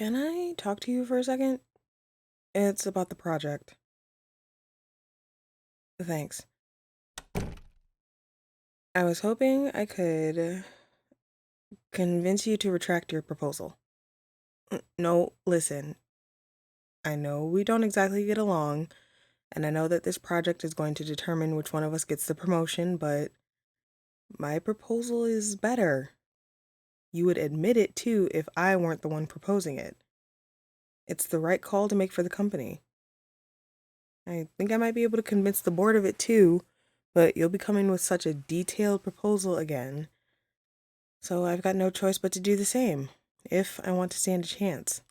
Can I talk to you for a second? It's about the project. Thanks. I was hoping I could convince you to retract your proposal. No, listen. I know we don't exactly get along, and I know that this project is going to determine which one of us gets the promotion, but my proposal is better. You would admit it too if I weren't the one proposing it. It's the right call to make for the company. I think I might be able to convince the board of it too, but you'll be coming with such a detailed proposal again. So I've got no choice but to do the same, if I want to stand a chance.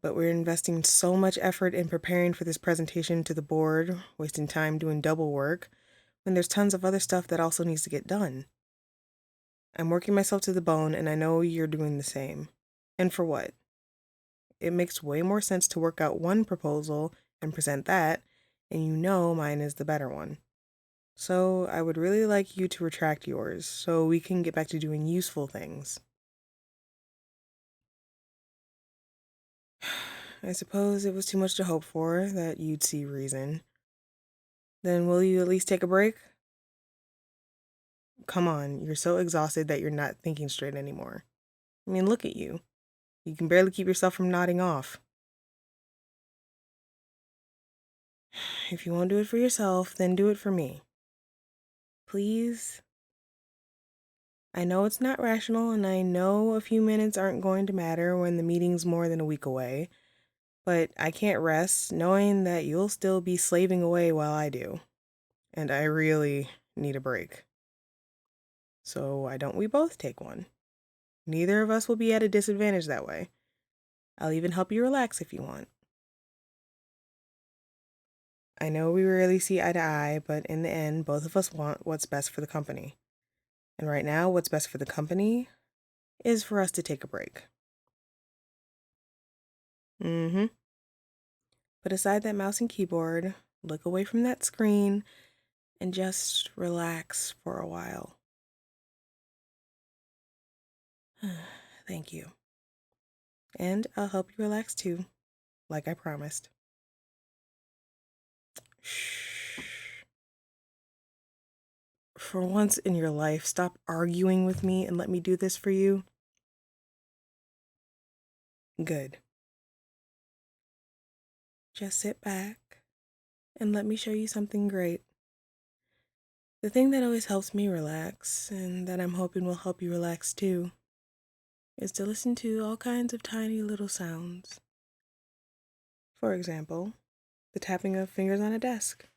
But we're investing so much effort in preparing for this presentation to the board, wasting time doing double work, when there's tons of other stuff that also needs to get done. I'm working myself to the bone, and I know you're doing the same. And for what? It makes way more sense to work out one proposal and present that, and you know mine is the better one. So I would really like you to retract yours, so we can get back to doing useful things. I suppose it was too much to hope for that you'd see reason. Then will you at least take a break? Come on, you're so exhausted that you're not thinking straight anymore. I mean, look at you. You can barely keep yourself from nodding off. If you won't do it for yourself, then do it for me. Please? I know it's not rational, and I know a few minutes aren't going to matter when the meeting's more than a week away, but I can't rest knowing that you'll still be slaving away while I do. And I really need a break. So why don't we both take one? Neither of us will be at a disadvantage that way. I'll even help you relax if you want. I know we rarely see eye to eye, but in the end, both of us want what's best for the company. And right now, what's best for the company is for us to take a break. Put aside that mouse and keyboard, look away from that screen, and just relax for a while. Thank you. And I'll help you relax too, like I promised. Shh. For once in your life, stop arguing with me and let me do this for you. Good. Just sit back and let me show you something great. The thing that always helps me relax, and that I'm hoping will help you relax too, is to listen to all kinds of tiny little sounds. For example, the tapping of fingers on a desk,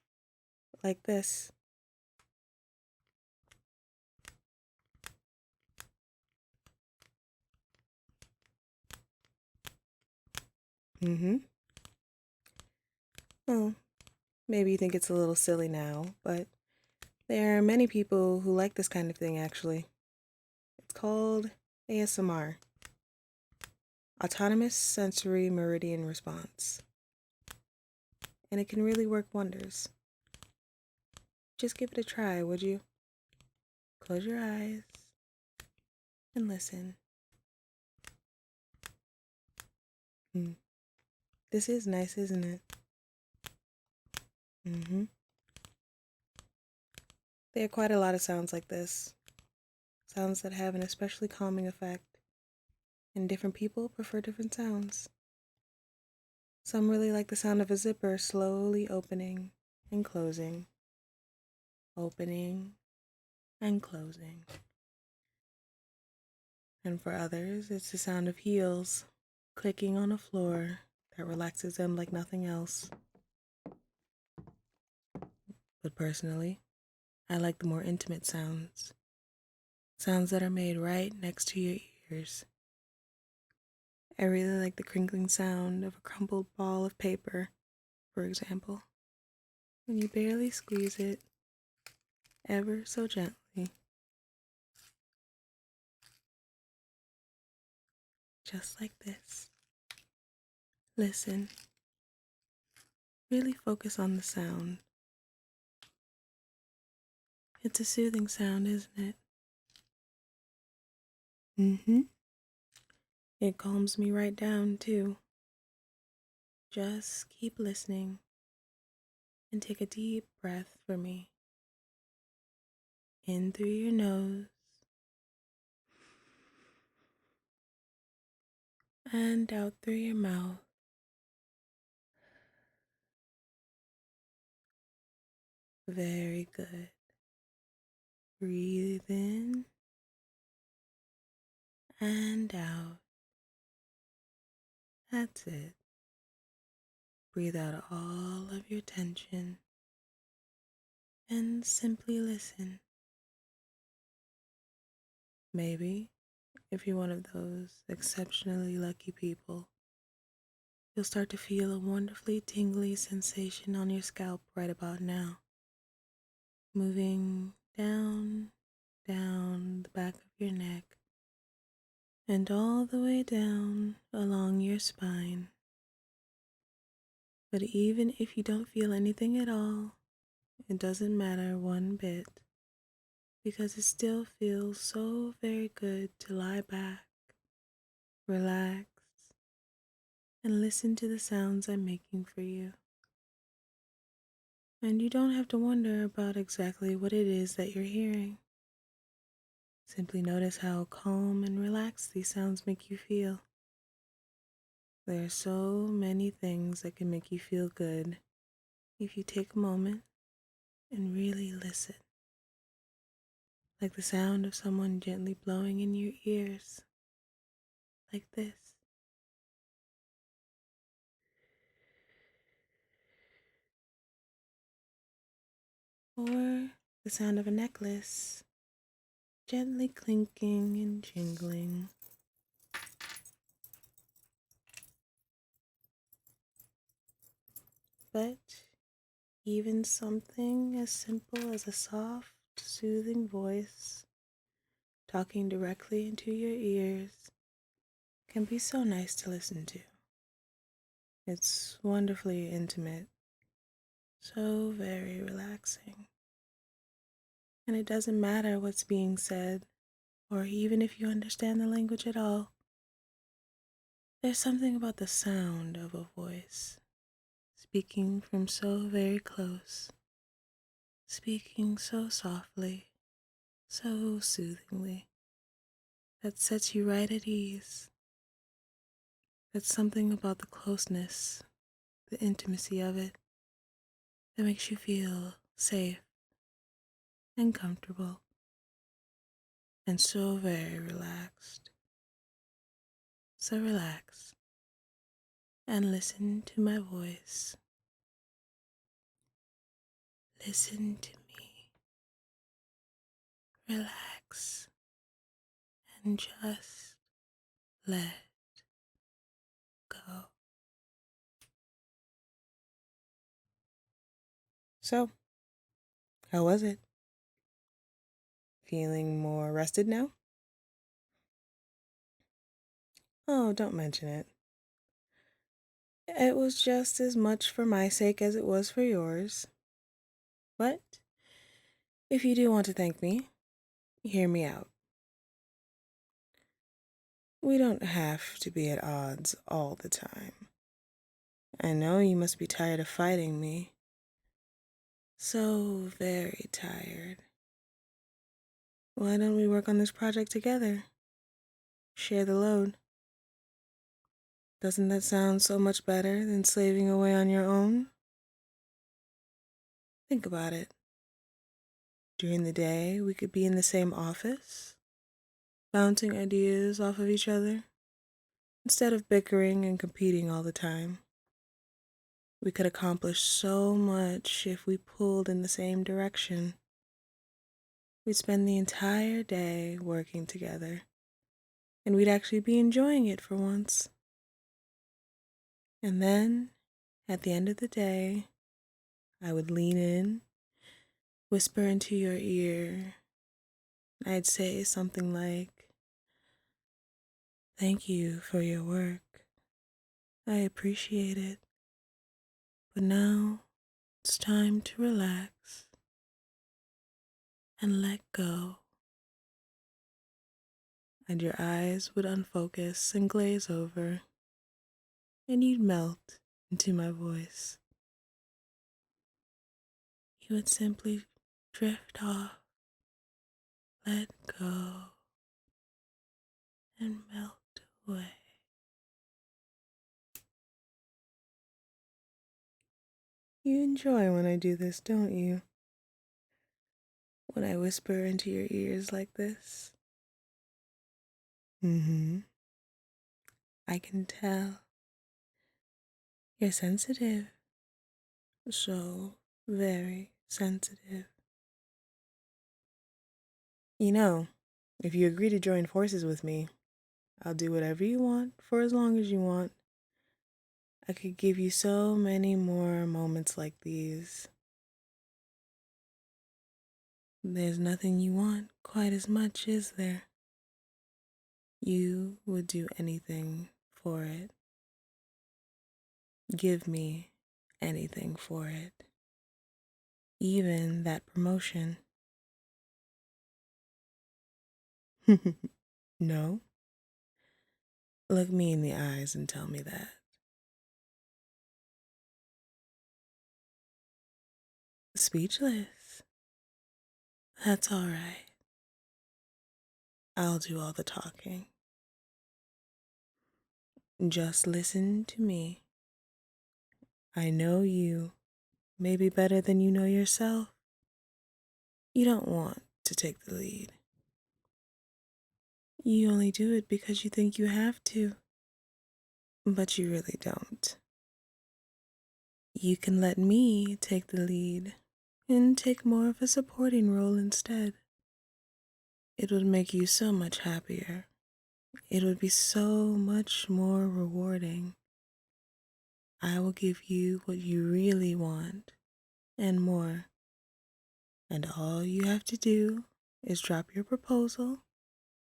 like this. Well, maybe you think it's a little silly now, but there are many people who like this kind of thing actually. It's called ASMR, Autonomous Sensory Meridian Response. And it can really work wonders. Just give it a try, would you? Close your eyes and listen. This is nice, isn't it? There are quite a lot of sounds like this. Sounds that have an especially calming effect. And different people prefer different sounds. Some really like the sound of a zipper slowly opening and closing. Opening and closing. And for others, it's the sound of heels clicking on a floor that relaxes them like nothing else. But personally, I like the more intimate sounds. Sounds that are made right next to your ears. I really like the crinkling sound of a crumpled ball of paper, for example, when you barely squeeze it ever so gently. Just like this. Listen. Really focus on the sound. It's a soothing sound, isn't it? It calms me right down, too. Just keep listening and take a deep breath for me. In through your nose and out through your mouth. Very good. Breathe in and out. That's it. Breathe out all of your tension and simply listen. Maybe, if you're one of those exceptionally lucky people, you'll start to feel a wonderfully tingly sensation on your scalp right about now, moving down the back of your neck and all the way down along your spine. But even if you don't feel anything at all, it doesn't matter one bit, because it still feels so very good to lie back, relax, and listen to the sounds I'm making for you. And you don't have to wonder about exactly what it is that you're hearing. Simply notice how calm and relaxed these sounds make you feel. There are so many things that can make you feel good if you take a moment and really listen. Like the sound of someone gently blowing in your ears, like this. Or the sound of a necklace gently clinking and jingling. But even something as simple as a soft, soothing voice talking directly into your ears can be so nice to listen to. It's wonderfully intimate, so very relaxing. And it doesn't matter what's being said, or even if you understand the language at all. There's something about the sound of a voice, speaking from so very close, speaking so softly, so soothingly, that sets you right at ease. That's something about the closeness, the intimacy of it, that makes you feel safe and comfortable and so very relaxed. So relax and listen to my voice. Listen to me. Relax and just let go. So, how was it? Feeling more rested now? Oh, don't mention it. It was just as much for my sake as it was for yours. But if you do want to thank me, hear me out. We don't have to be at odds all the time. I know you must be tired of fighting me. So very tired. Why don't we work on this project together? Share the load. Doesn't that sound so much better than slaving away on your own? Think about it. During the day, we could be in the same office, bouncing ideas off of each other, instead of bickering and competing all the time. We could accomplish so much if we pulled in the same direction. We'd spend the entire day working together, and we'd actually be enjoying it for once. And then, at the end of the day, I would lean in, whisper into your ear. I'd say something like, "Thank you for your work. I appreciate it. But now it's time to relax and let go. and your eyes would unfocus and glaze over, and you'd melt into my voice. You would simply drift off, let go, and melt away. You enjoy when I do this, don't you? When I whisper into your ears like this? I can tell. You're sensitive. So very sensitive. You know, if you agree to join forces with me, I'll do whatever you want for as long as you want. I could give you so many more moments like these. There's nothing you want quite as much, is there? You would do anything for it. Give me anything for it. Even that promotion. No? Look me in the eyes and tell me that. Speechless? That's all right. I'll do all the talking. Just listen to me. I know you, maybe better than you know yourself. You don't want to take the lead. You only do it because you think you have to, but you really don't. You can let me take the lead and take more of a supporting role instead. It would make you so much happier. It would be so much more rewarding. I will give you what you really want and more. And all you have to do is drop your proposal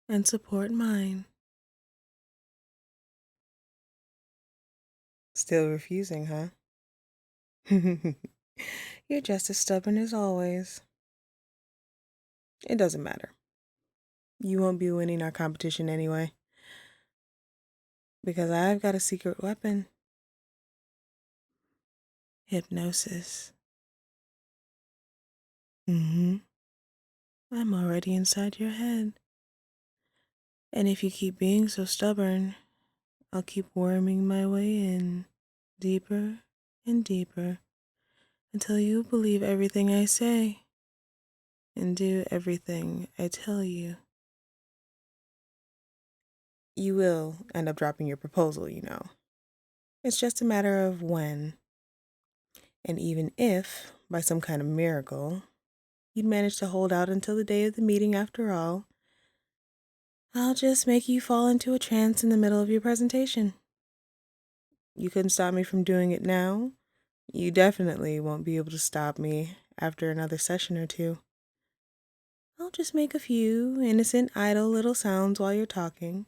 and support mine. Still refusing, huh? You're just as stubborn as always. It doesn't matter. You won't be winning our competition anyway. Because I've got a secret weapon. Hypnosis. I'm already inside your head. And if you keep being so stubborn, I'll keep worming my way in, deeper and deeper, until you believe everything I say and do everything I tell you. You will end up dropping your proposal, you know. It's just a matter of when. And even if, by some kind of miracle, you'd manage to hold out until the day of the meeting after all, I'll just make you fall into a trance in the middle of your presentation. You couldn't stop me from doing it now. You definitely won't be able to stop me after another session or two. I'll just make a few innocent, idle little sounds while you're talking,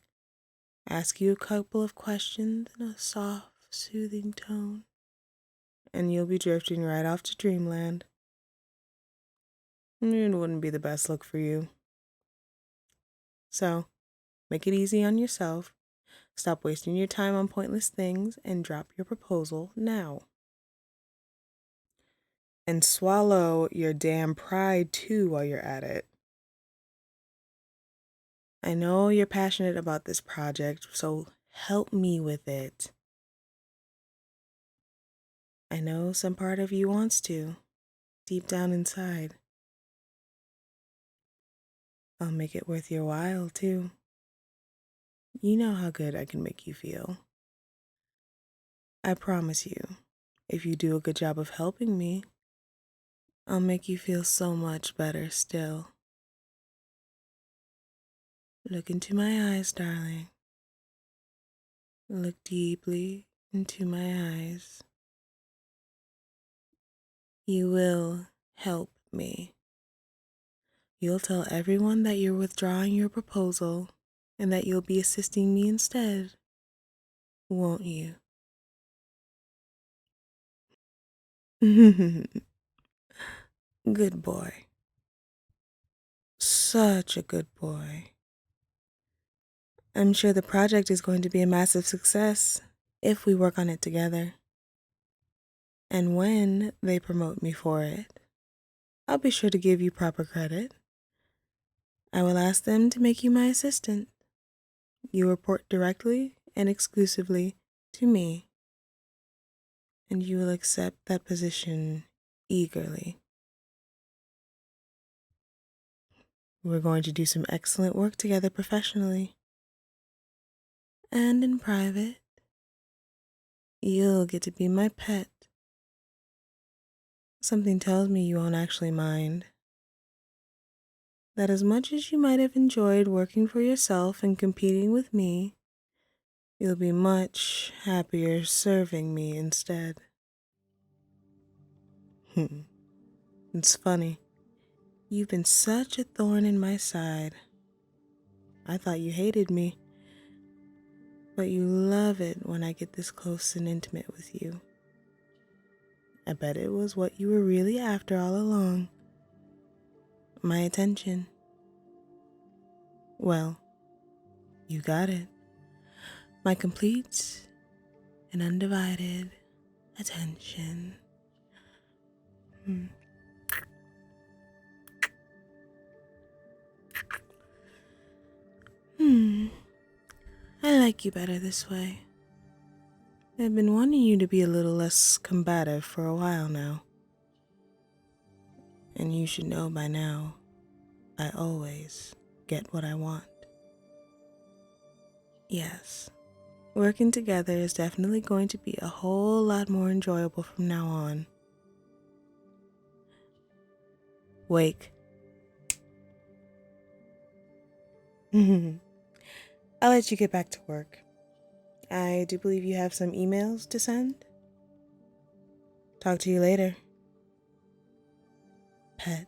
ask you a couple of questions in a soft, soothing tone, and you'll be drifting right off to dreamland. It wouldn't be the best look for you. So, make it easy on yourself, stop wasting your time on pointless things, and drop your proposal now. And swallow your damn pride too while you're at it. I know you're passionate about this project, so help me with it. I know some part of you wants to, deep down inside. I'll make it worth your while, too. You know how good I can make you feel. I promise you, if you do a good job of helping me, I'll make you feel so much better still. Look into my eyes, darling. Look deeply into my eyes. You will help me. You'll tell everyone that you're withdrawing your proposal and that you'll be assisting me instead, won't you? Good boy. Such a good boy. I'm sure the project is going to be a massive success if we work on it together. And when they promote me for it, I'll be sure to give you proper credit. I will ask them to make you my assistant. You report directly and exclusively to me, and you will accept that position eagerly. We're going to do some excellent work together professionally. And in private, you'll get to be my pet. Something tells me you won't actually mind. That as much as you might have enjoyed working for yourself and competing with me, you'll be much happier serving me instead. It's funny. You've been such a thorn in my side. I thought you hated me, but you love it when I get this close and intimate with you. I bet it was what you were really after all along. My attention. Well, you got it. My complete and undivided attention. I like you better this way. I've been wanting you to be a little less combative for a while now. And you should know by now, I always get what I want. Yes, working together is definitely going to be a whole lot more enjoyable from now on. Wake. I'll let you get back to work. I do believe you have some emails to send. Talk to you later, pet.